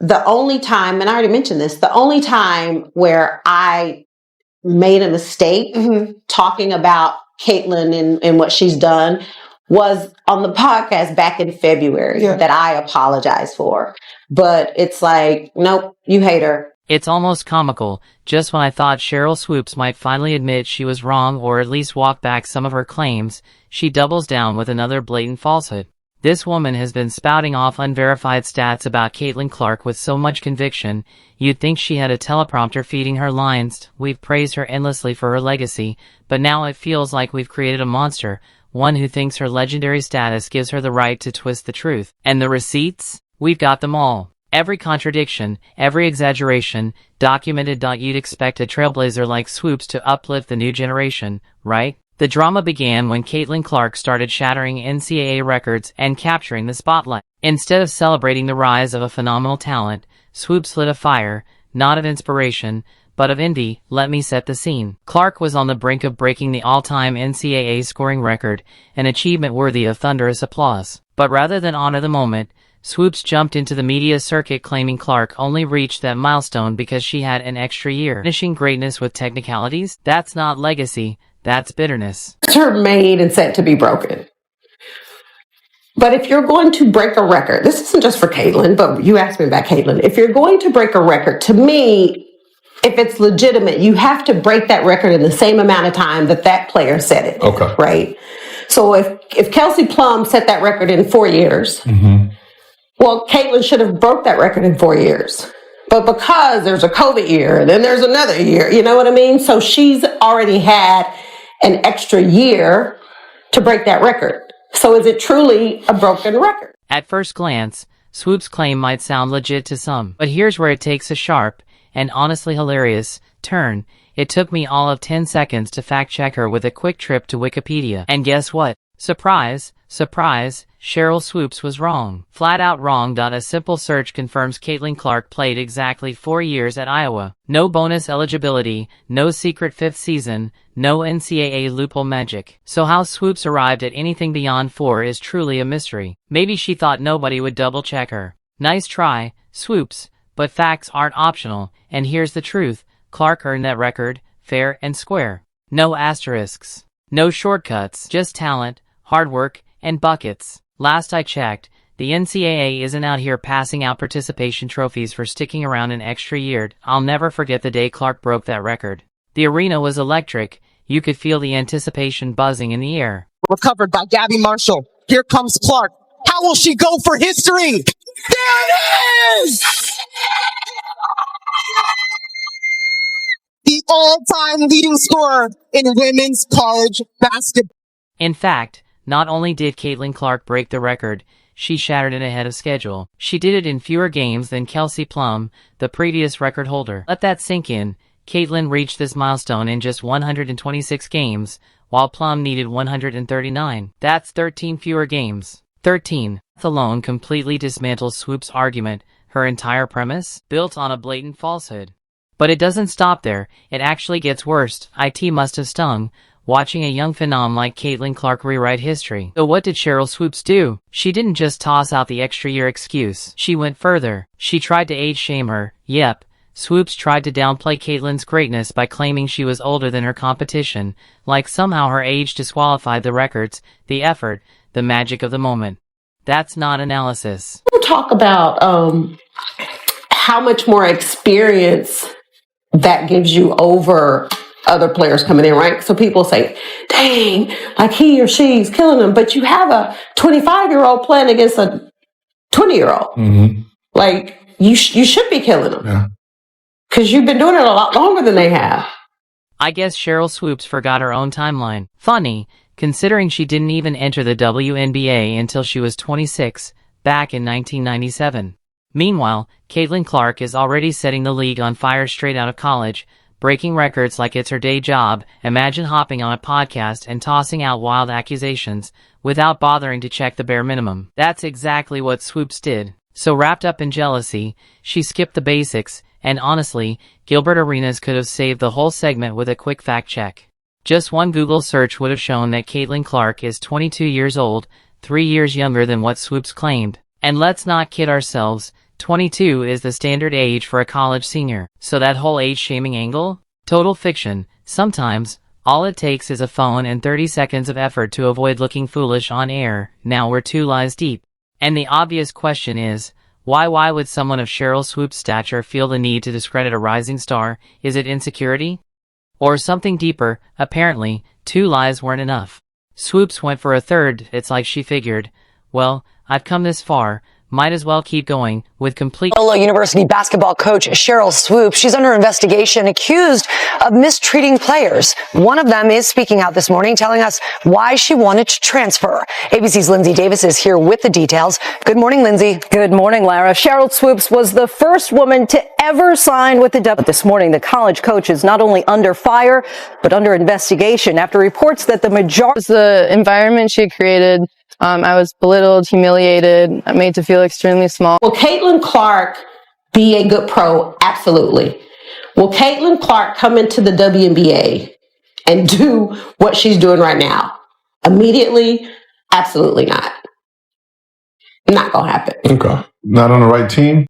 the only time, and I already mentioned this, the only time where I made a mistake talking about Caitlyn and what she's done was on the podcast back in February that I apologized for. But it's like, nope, you hate her. It's almost comical. Just when I thought Sheryl Swoopes might finally admit she was wrong or at least walk back some of her claims, she doubles down with another blatant falsehood. This woman has been spouting off unverified stats about Caitlin Clark with so much conviction, you'd think she had a teleprompter feeding her lines. We've praised her endlessly for her legacy, but now it feels like we've created a monster, one who thinks her legendary status gives her the right to twist the truth. And the receipts? We've got them all. Every contradiction, every exaggeration, documented. You'd expect a trailblazer like Swoopes to uplift the new generation, right? The drama began when Caitlin Clark started shattering NCAA records and capturing the spotlight. Instead of celebrating the rise of a phenomenal talent, Swoopes lit a fire, not of inspiration, but of envy. Let me set the scene. Clark was on the brink of breaking the all-time NCAA scoring record, an achievement worthy of thunderous applause. But rather than honor the moment, Swoopes jumped into the media circuit claiming Clark only reached that milestone because she had an extra year. Finishing greatness with technicalities? That's not legacy. That's bitterness. Are made and set to be broken. But if you're going to break a record, this isn't just for Caitlin, but you asked me about Caitlin. If you're going to break a record, to me, if it's legitimate, you have to break that record in the same amount of time that player set it. Okay. Right? So if Kelsey Plum set that record in 4 years, well, Caitlin should have broke that record in 4 years. But because there's a COVID year, and then there's another year, you know what I mean? So she's already had an extra year to break that record. So is it truly a broken record? At first glance, Swoopes' claim might sound legit to some. But here's where it takes a sharp, and honestly hilarious, turn. It took me all of 10 seconds to fact-check her with a quick trip to Wikipedia. And guess what? Surprise, surprise, Sheryl Swoopes was wrong. Flat out wrong. A simple search confirms Caitlin Clark played exactly 4 years at Iowa. No bonus eligibility, no secret 5th season, no NCAA loophole magic. So how Swoopes arrived at anything beyond 4 is truly a mystery. Maybe she thought nobody would double-check her. Nice try, Swoopes, but facts aren't optional, and here's the truth. Clark earned that record, fair and square. No asterisks. No shortcuts, just talent, hard work, and buckets. Last I checked, the NCAA isn't out here passing out participation trophies for sticking around an extra year. I'll never forget the day Clark broke that record. The arena was electric. You could feel the anticipation buzzing in the air. Recovered by Gabby Marshall. Here comes Clark. How will she go for history? There it is! The all-time leading scorer in women's college basketball. In fact, not only did Caitlin Clark break the record, she shattered it ahead of schedule. She did it in fewer games than Kelsey Plum, the previous record holder. Let that sink in. Caitlin reached this milestone in just 126 games, while Plum needed 139. That's 13 fewer games. 13. That alone completely dismantles Swoopes' argument, her entire premise, built on a blatant falsehood. But it doesn't stop there. It actually gets worse. It must have stung, watching a young phenom like Caitlin Clark rewrite history. So what did Sheryl Swoopes do? She didn't just toss out the extra year excuse. She went further. She tried to age shame her. Yep. Swoopes tried to downplay Caitlin's greatness by claiming she was older than her competition, like somehow her age disqualified the records, the effort, the magic of the moment. That's not analysis. We'll talk about how much more experience that gives you over other players coming in, right? So people say, dang, like he or she's killing them. But you have a 25-year-old playing against a 20-year-old. Like, you should be killing them. Yeah. Because you've been doing it a lot longer than they have. I guess Sheryl Swoopes forgot her own timeline. Funny, considering she didn't even enter the WNBA until she was 26, back in 1997. Meanwhile, Caitlin Clark is already setting the league on fire straight out of college, breaking records like it's her day job. Imagine hopping on a podcast and tossing out wild accusations without bothering to check the bare minimum. That's exactly what Swoopes did. So wrapped up in jealousy, she skipped the basics, and honestly, Gilbert Arenas could have saved the whole segment with a quick fact check. Just one Google search would have shown that Caitlin Clark is 22 years old, 3 years younger than what Swoopes claimed. And let's not kid ourselves, 22 is the standard age for a college senior. So that whole age shaming angle? Total fiction. Sometimes, all it takes is a phone and 30 seconds of effort to avoid looking foolish on air. Now we're 2 lies deep. And the obvious question is, why would someone of Sheryl Swoopes' stature feel the need to discredit a rising star? Is it insecurity? Or something deeper? Apparently, 2 lies weren't enough. Swoopes went for a third. It's like she figured, well, I've come this far, might as well keep going, with complete University basketball coach Sheryl Swoopes. She's under investigation, accused of mistreating players. One of them is speaking out this morning, telling us why she wanted to transfer. ABC's Lindsay Davis is here with the details. Good morning, Lindsay. Good morning, Lara. Sheryl Swoopes was the first woman to ever sign with the W. This morning, the college coach is not only under fire, but under investigation after reports that the majority... The environment she created, I was belittled, humiliated, made to feel extremely small. Will Caitlin Clark be a good pro? Absolutely. Will Caitlin Clark come into the WNBA and do what she's doing right now? Immediately? Absolutely not. Not going to happen. Okay. Not on the right team?